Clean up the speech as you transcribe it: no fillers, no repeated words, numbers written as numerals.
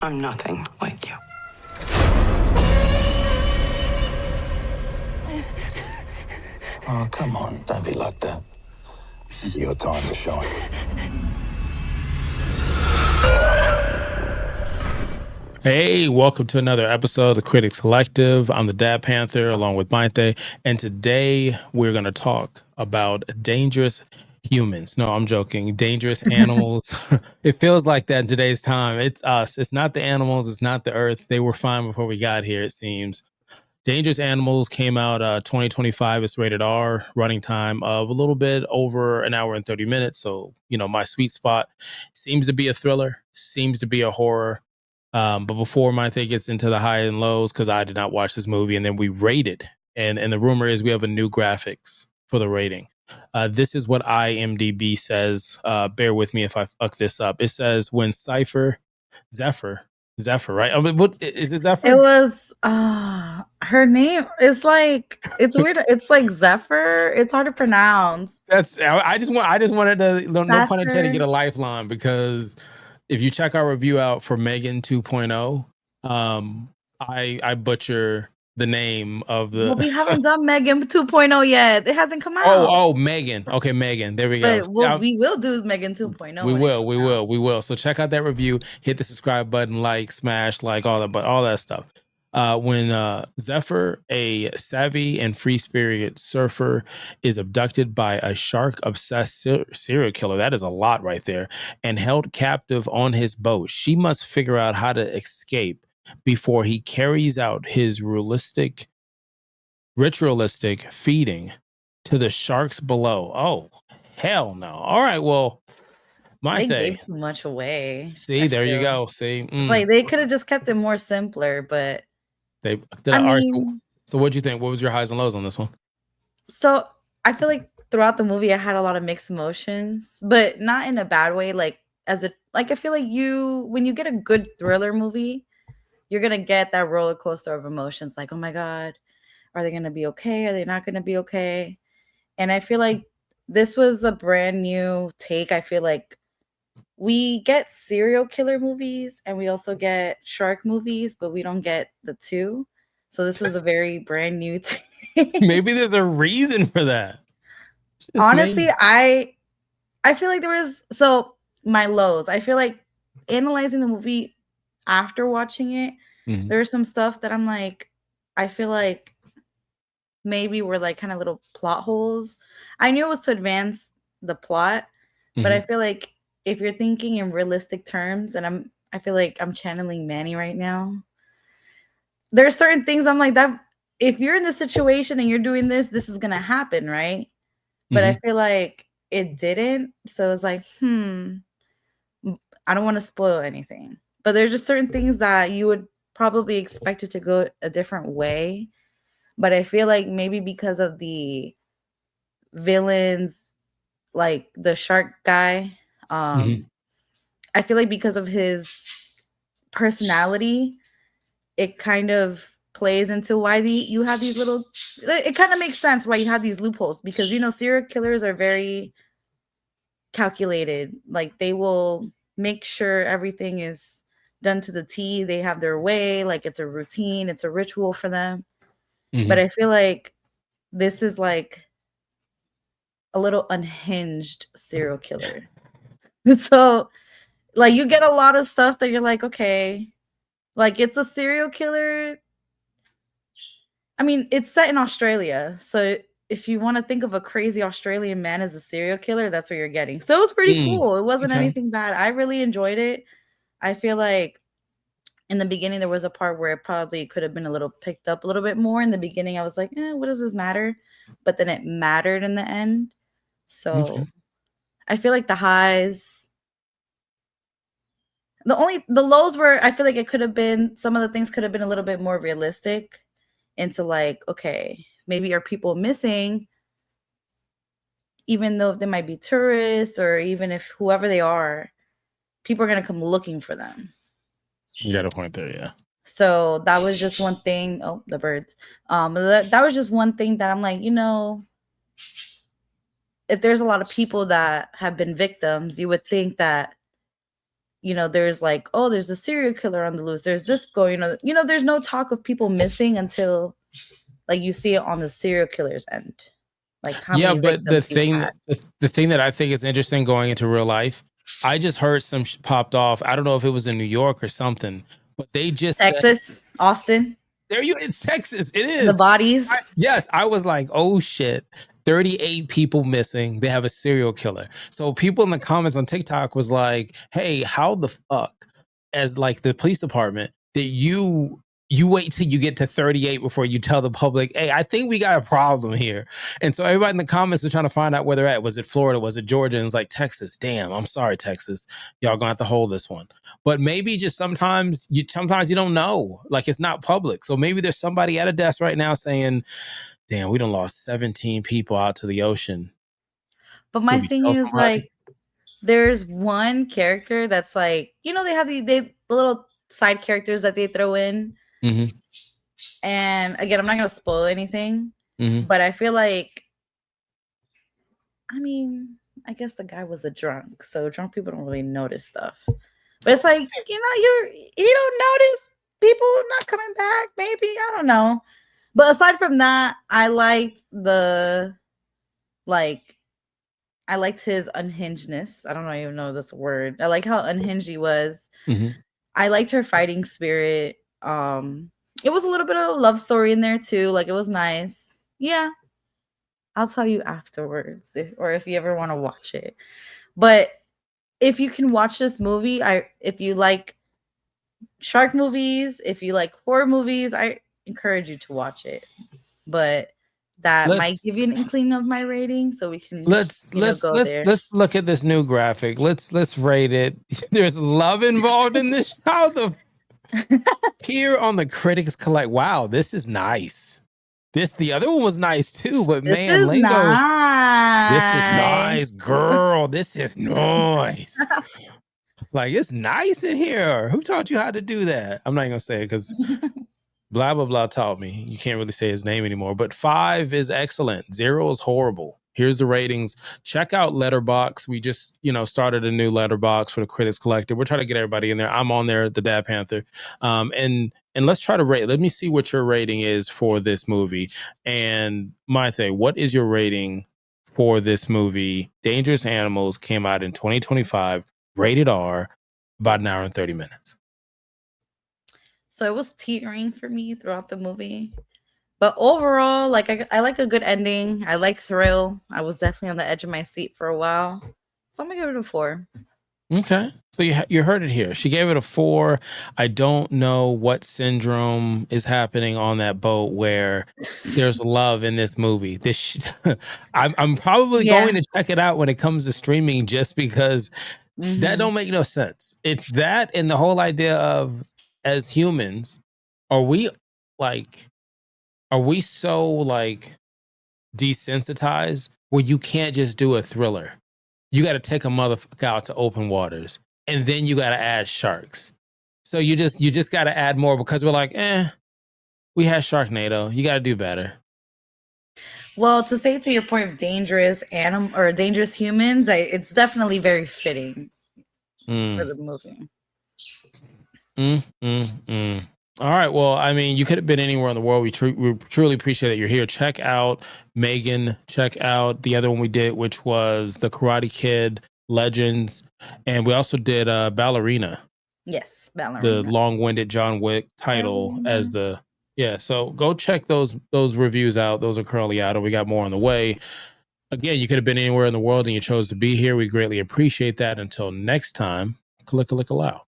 I'm nothing like you. Oh, come on. Don't be like that. This is your time to shine. Hey, welcome to another episode of the Critics Collective. I'm the Dad Panther along with Mayte, and today we're going to talk about dangerous humans. No, I'm joking. Dangerous animals. It feels like that in today's time. It's us. It's not the animals. It's not the earth. They were fine before we got here, it seems. Dangerous Animals came out 2025. It's rated R, running time of a little bit over an hour and 30 minutes. So, my sweet spot seems to be a thriller, seems to be a horror. But before Mayte gets into the high and lows, because I did not watch this movie, and then we rated, and the rumor is we have a new graphics for the rating. This is what IMDB says. Bear with me if I fuck this up. It says when Zephyr, right? I mean, what is it? Zephyr? It was her name is like it's weird. It's like Zephyr. It's hard to pronounce. I just wanted to, no pun intended, Zephyr. get a lifeline, because if you check our review out for Megan 2.0, I butcher the name of the. Well, we haven't done Megan 2.0 yet. It hasn't come out. Oh, Megan. Okay, Megan. There we go. But we will do Megan 2.0. We will. So check out that review. Hit the subscribe button, smash, all that, but all that stuff. When Zephyr, a savvy and free-spirited surfer, is abducted by a shark-obsessed serial killer, that is a lot right there, and held captive on his boat, she must figure out how to escape before he carries out his ritualistic feeding to the sharks below. Oh, hell no. All right, well, They gave too much away. See, there you go. See, like they could have just kept it more simpler, but so what'd you think? What was your highs and lows on this one? So I feel like throughout the movie I had a lot of mixed emotions, but not in a bad way. I feel like when you get a good thriller movie, you're gonna get that roller coaster of emotions. Like, oh my God, are they gonna be okay? Are they not gonna be okay? And I feel like this was a brand new take. I feel like we get serial killer movies and we also get shark movies, but we don't get the two. So this is a very brand new take. Maybe there's a reason for that. Honestly, I feel like my lows. I feel like analyzing the movie after watching it, there's some stuff that I'm like, I feel like maybe were like kind of little plot holes. I knew it was to advance the plot, but I feel like if you're thinking in realistic terms, and I feel like I'm channeling Manny right now. There are certain things I'm like that. If you're in this situation and you're doing this is gonna happen, right? But I feel like it didn't. So it's like, I don't want to spoil anything. But there's just certain things that you would probably expect it to go a different way. But I feel like maybe because of the villains, like the shark guy, I feel like because of his personality, it kind of plays into why you have these little. It kind of makes sense why you have these loopholes, because serial killers are very calculated. Like they will make sure everything is done to the T. They have their way. Like it's a routine. It's a ritual for them. But I feel like this is like a little unhinged serial killer. So like you get a lot of stuff that you're like, okay, like it's a serial killer. I mean, it's set in Australia. So if you want to think of a crazy Australian man as a serial killer, that's what you're getting. So it was pretty cool. It wasn't anything bad. I really enjoyed it. I feel like in the beginning, there was a part where it probably could have been a little picked up a little bit more. In the beginning, I was like, what does this matter? But then it mattered in the end. So I feel like the highs, the lows were, I feel like it could have been, some of the things could have been a little bit more realistic into like, okay, maybe are people missing, even though they might be tourists or even if whoever they are, people are going to come looking for them. You got a point there, yeah. So that was just one thing. Oh, the birds. That was just one thing that I'm like, if there's a lot of people that have been victims, you would think that you know, there's like, oh, there's a serial killer on the loose. There's this going on. You know, there's no talk of people missing until like you see it on the serial killer's end. Like how many but the victims he's thing, had. the thing that I think is interesting going into real life, I just heard some popped off. I don't know if it was in New York or something, but they just Texas, Austin. There you, it's Texas. It is. The bodies. Yes, I was like, oh shit. 38 people missing. They have a serial killer. So people in the comments on TikTok was like, hey, how the fuck, as like the police department, that you wait till you get to 38 before you tell the public, hey, I think we got a problem here. And so everybody in the comments was trying to find out where they're at. Was it Florida? Was it Georgia? And it's like, Texas. Damn, I'm sorry, Texas. Y'all gonna have to hold this one. But maybe just sometimes you don't know. Like it's not public. So maybe there's somebody at a desk right now saying, damn, we done lost 17 people out to the ocean. But my thing is like, there's one character that's like, you know, they have the little side characters that they throw in. Mm-hmm. And again, I'm not going to spoil anything, mm-hmm. but I feel like, I mean, I guess the guy was a drunk, so drunk people don't really notice stuff. But it's like, you know, you don't notice people not coming back, maybe, I don't know. But aside from that, I liked his unhingedness. I don't even know this word. I like how unhinged he was. Mm-hmm. I liked her fighting spirit. It was a little bit of a love story in there too. Like it was nice. Yeah. I'll tell you afterwards if you ever want to watch it. But if you can watch this movie, if you like shark movies, if you like horror movies, I encourage you to watch it. But that might give you an inkling of my rating, so we can let's look at this new graphic. Let's rate it. There's love involved in this. How the here on the Critics Collect. Wow, this is nice. The other one was nice too, but this man, Lingo, this is nice, girl. This is nice. Like it's nice in here. Who taught you how to do that? I'm not gonna say it because blah blah blah taught me. You can't really say his name anymore. But 5 is excellent. 0 is horrible. Here's the ratings. Check out Letterboxd. We just, started a new Letterboxd for the Critics Collective. We're trying to get everybody in there. I'm on there, the Dad Panther. And let's try to rate. Let me see what your rating is for this movie. And Mayte, what is your rating for this movie? Dangerous Animals came out in 2025, rated R, about an hour and 30 minutes. So it was teetering for me throughout the movie. But overall, like I like a good ending. I like thrill. I was definitely on the edge of my seat for a while. So I'm going to give it a 4. Okay. So you heard it here. She gave it a 4. I don't know what syndrome is happening on that boat where there's love in this movie. I'm probably going to check it out when it comes to streaming just because that don't make no sense. It's that and the whole idea of, as humans, are we so desensitized where you can't just do a thriller? You got to take a motherfucker out to open waters, and then you got to add sharks. So you just got to add more because we're like, we had Sharknado. You got to do better. Well, to say to your point of dangerous animal or dangerous humans, it's definitely very fitting for the movie. All right. Well, I mean, you could have been anywhere in the world. We truly appreciate that you're here. Check out Megan. Check out the other one we did, which was the Karate Kid Legends. And we also did Ballerina. Yes, Ballerina. The long-winded John Wick title as the... Yeah, so go check those reviews out. Those are currently out, and we got more on the way. Again, you could have been anywhere in the world and you chose to be here. We greatly appreciate that. Until next time, click-a-lick-a-loud.